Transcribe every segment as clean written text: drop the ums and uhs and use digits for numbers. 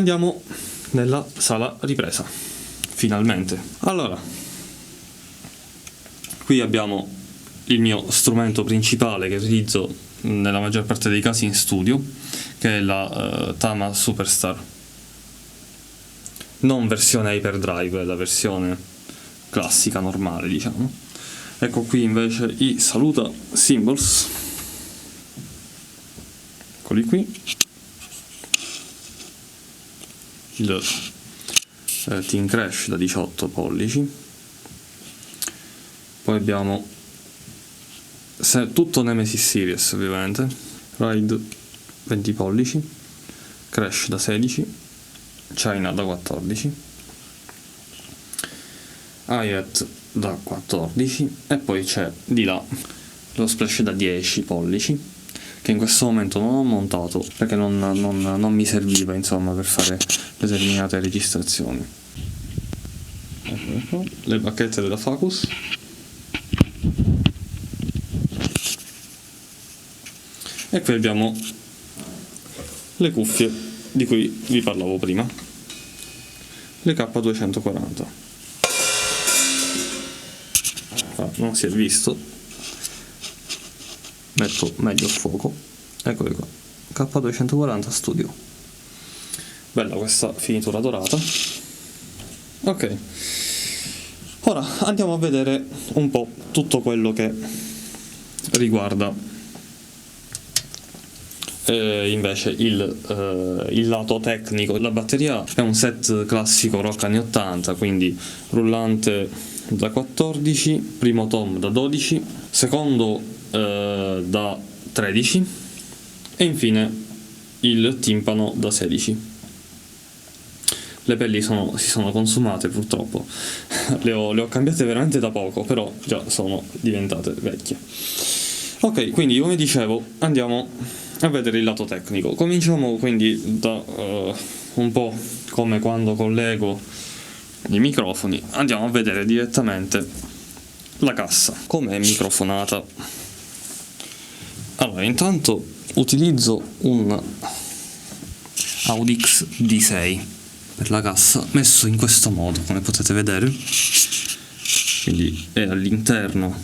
andiamo nella sala ripresa, finalmente. Allora, qui abbiamo il mio strumento principale che utilizzo nella maggior parte dei casi in studio, che è la Tama Superstar. Non versione Hyperdrive, è la versione classica, normale, diciamo. Ecco qui invece i Saluda Symbols. Eccoli qui. Il Team Crash da 18 pollici. Poi abbiamo tutto Nemesis Series, ovviamente. Ride 20 pollici. Crash da 16. China da 14. Hayat da 14. E poi c'è di là lo Splash da 10 pollici, che in questo momento non ho montato perché non mi serviva, insomma, per fare determinate registrazioni. Ecco, le bacchette della Focus. E qui abbiamo le cuffie di cui vi parlavo prima, le K240. Non si è visto, metto meglio il fuoco. Eccole qua, K240 Studio. Bella questa finitura dorata. Ok, ora andiamo a vedere un po' tutto quello che riguarda invece il lato tecnico. La batteria è un set classico rock anni 80, quindi rullante da 14, primo tom da 12, secondo da 13 e infine il timpano da 16. Le pelli si sono consumate purtroppo, le ho cambiate veramente da poco, però già sono diventate vecchie. Ok, quindi come dicevo andiamo a vedere il lato tecnico. Cominciamo quindi da un po' come quando collego i microfoni, andiamo a vedere direttamente la cassa, come è microfonata. Allora, intanto utilizzo un Audix D6 per la cassa, messo in questo modo, come potete vedere. Quindi è all'interno,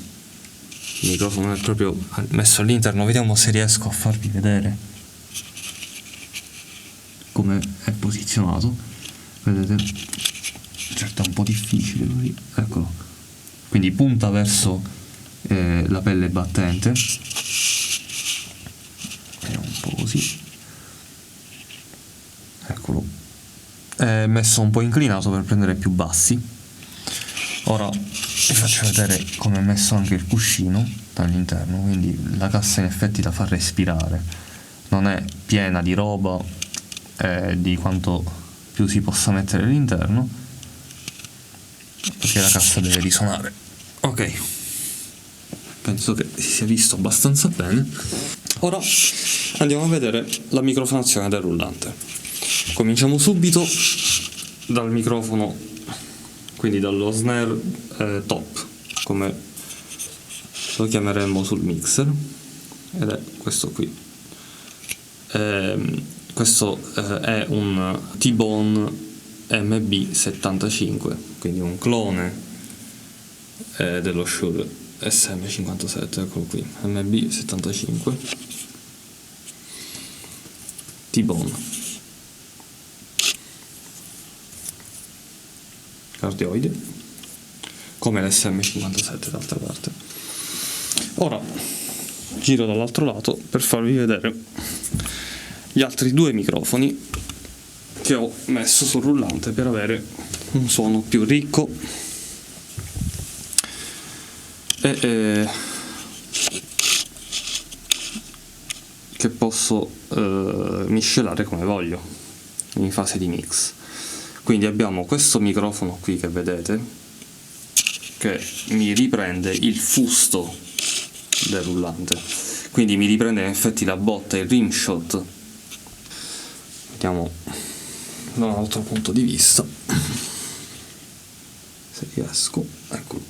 il microfono è proprio messo all'interno. Vediamo se riesco a farvi vedere come è posizionato. Vedete? Certo è un po' difficile così, eccolo. Quindi punta verso la pelle battente, è un po' così, eccolo. È messo un po' inclinato per prendere più bassi. Ora vi faccio vedere come è messo anche il cuscino dall'interno, quindi la cassa in effetti la fa respirare, non è piena di roba di quanto più si possa mettere all'interno, perché la cassa deve risuonare. Ok, penso che si sia visto abbastanza bene. Ora andiamo a vedere la microfonazione del rullante. Cominciamo subito dal microfono, quindi dallo snare top, come lo chiameremmo sul mixer, ed è questo qui. Questo è un T-Bone MB75, quindi un clone dello Shure SM57, eccolo qui, MB75 T-Bone cardioide, come l'SM57 d'altra parte. Ora giro dall'altro lato per farvi vedere gli altri due microfoni che ho messo sul rullante per avere un suono più ricco e che posso miscelare come voglio in fase di mix. Quindi abbiamo questo microfono qui che vedete, che mi riprende il fusto del rullante, quindi mi riprende in effetti la botta, il rimshot. Vediamo da un altro punto di vista se riesco, eccolo.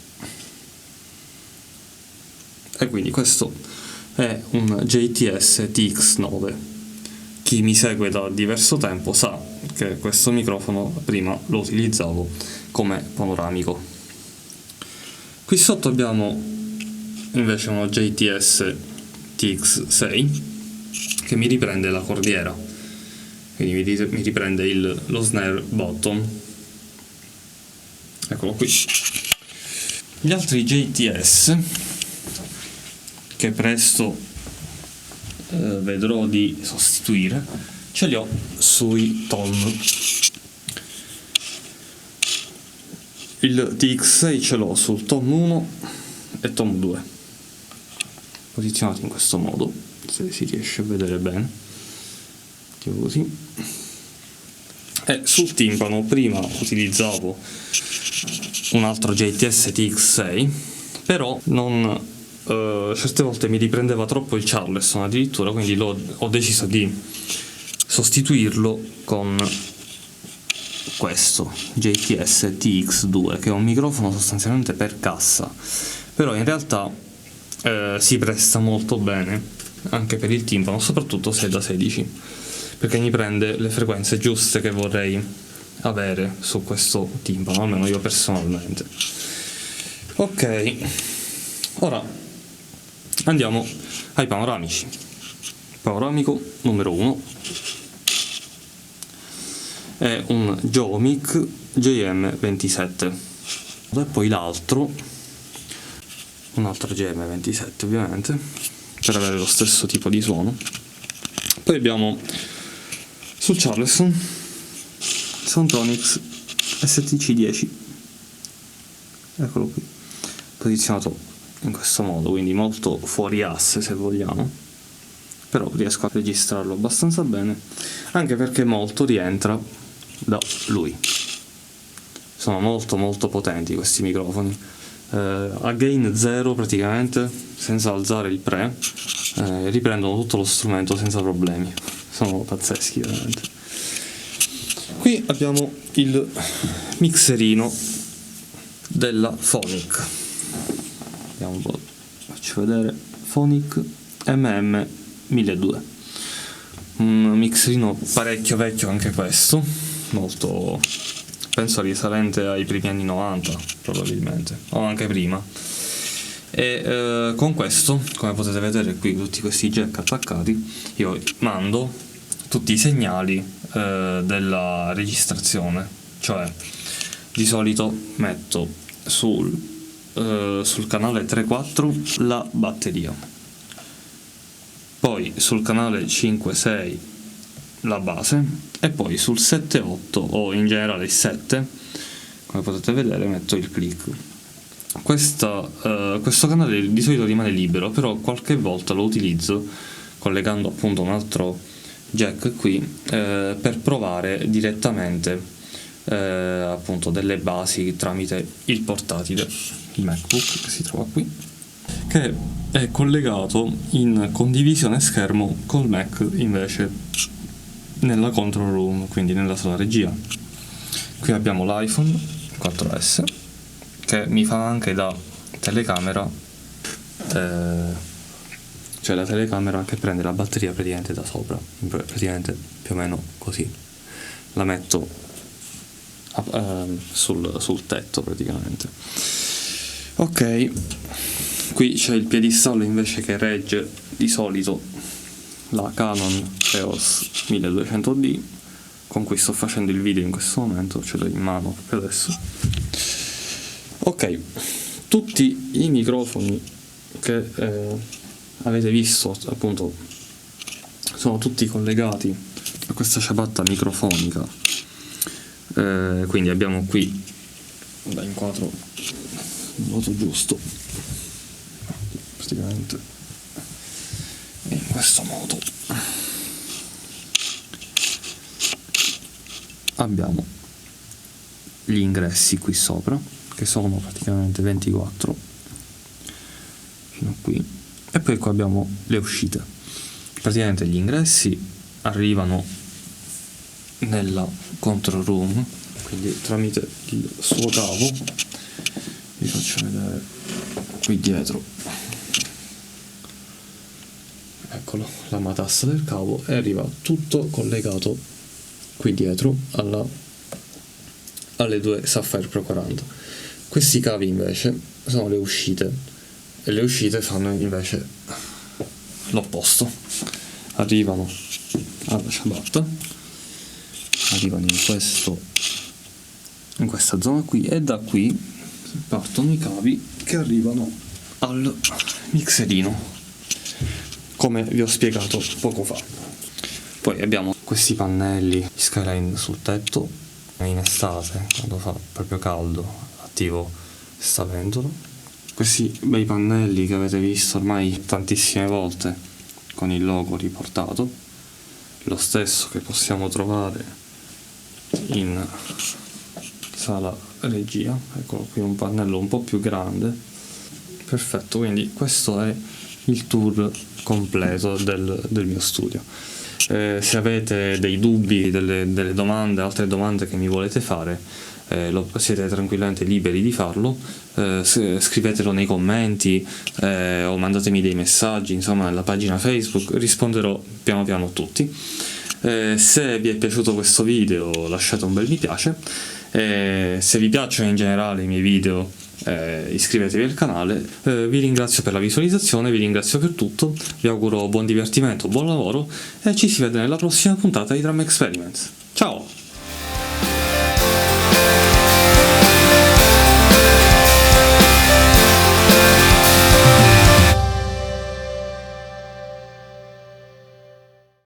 E quindi questo è un JTS TX9. Chi mi segue da diverso tempo sa che questo microfono prima lo utilizzavo come panoramico. Qui sotto abbiamo invece uno JTS TX6 che mi riprende la cordiera, quindi mi riprende lo snare bottom, eccolo qui. Gli altri JTS che presto vedrò di sostituire ce li ho sui tom. Il TX6 ce l'ho sul tom 1 e tom 2, posizionati in questo modo, se si riesce a vedere bene, tipo così. E sul timpano prima utilizzavo un altro JTS TX6, però non certe volte mi riprendeva troppo il Charleston addirittura, quindi ho deciso di sostituirlo con questo JTS TX2, che è un microfono sostanzialmente per cassa, però in realtà si presta molto bene anche per il timpano, soprattutto se è da 16, perché mi prende le frequenze giuste che vorrei avere su questo timpano, almeno io personalmente. Ok, ora andiamo ai panoramici. Panoramico numero 1 è un Jomic JM27 e poi l'altro, un altro JM27 ovviamente, per avere lo stesso tipo di suono. Poi abbiamo sul Charleston Soundtronics STC10, eccolo qui, posizionato in questo modo, quindi molto fuori asse se vogliamo, però riesco a registrarlo abbastanza bene, anche perché molto rientra da lui. Sono molto potenti questi microfoni, a gain 0 praticamente, senza alzare il pre, riprendono tutto lo strumento senza problemi, sono pazzeschi veramente. Qui abbiamo il mixerino della Phonic, vediamo un po', faccio vedere, Phonic MM1200, un mixerino parecchio vecchio anche questo, molto, penso risalente ai primi anni 90 probabilmente, o anche prima, e con questo, come potete vedere qui, tutti questi jack attaccati, io mando tutti i segnali della registrazione, cioè di solito metto sul canale 3.4 la batteria, poi sul canale 5.6 la base e poi sul 7.8 o in generale il 7, come potete vedere, metto il click. Questo canale di solito rimane libero, però qualche volta lo utilizzo collegando appunto un altro jack qui per provare direttamente appunto delle basi tramite il portatile, il MacBook che si trova qui, che è collegato in condivisione schermo col Mac invece nella control room, quindi nella sala regia. Qui abbiamo l'iPhone 4S che mi fa anche da telecamera, cioè la telecamera che prende la batteria praticamente da sopra, praticamente più o meno così, la metto sul tetto praticamente. Ok, qui c'è il piedistallo invece che regge di solito la Canon EOS 1200D con cui sto facendo il video in questo momento, ce l'ho in mano per adesso. Ok, tutti i microfoni che avete visto appunto sono tutti collegati a questa ciabatta microfonica, quindi abbiamo qui, da inquadro il modo giusto, praticamente in questo modo abbiamo gli ingressi qui sopra che sono praticamente 24 fino a qui, e poi qua abbiamo le uscite. Praticamente gli ingressi arrivano nella control room, quindi tramite il suo cavo, vi faccio vedere qui dietro, eccolo la matassa del cavo, e arriva tutto collegato qui dietro alle due Sapphire Pro 40. Questi cavi invece sono le uscite, e le uscite fanno invece l'opposto, arrivano alla ciabatta, arrivano in questa zona qui, e da qui partono i cavi che arrivano al mixerino, come vi ho spiegato poco fa. Poi abbiamo questi pannelli Skyline sul tetto, in estate quando fa proprio caldo attivo sta ventolo. Questi bei pannelli che avete visto ormai tantissime volte con il logo riportato, lo stesso che possiamo trovare in sala regia. Eccolo qui, un pannello un po' più grande, perfetto. Quindi questo è il tour completo del mio studio. Se avete dei dubbi, delle domande, altre domande che mi volete fare, siete tranquillamente liberi di farlo, scrivetelo nei commenti, o mandatemi dei messaggi, insomma, nella pagina Facebook, risponderò piano piano a tutti. Se vi è piaciuto questo video lasciate un bel mi piace, se vi piacciono in generale i miei video iscrivetevi al canale. Vi ringrazio per la visualizzazione, vi ringrazio per tutto, vi auguro buon divertimento, buon lavoro e ci si vede nella prossima puntata di Drum Experiments. Ciao!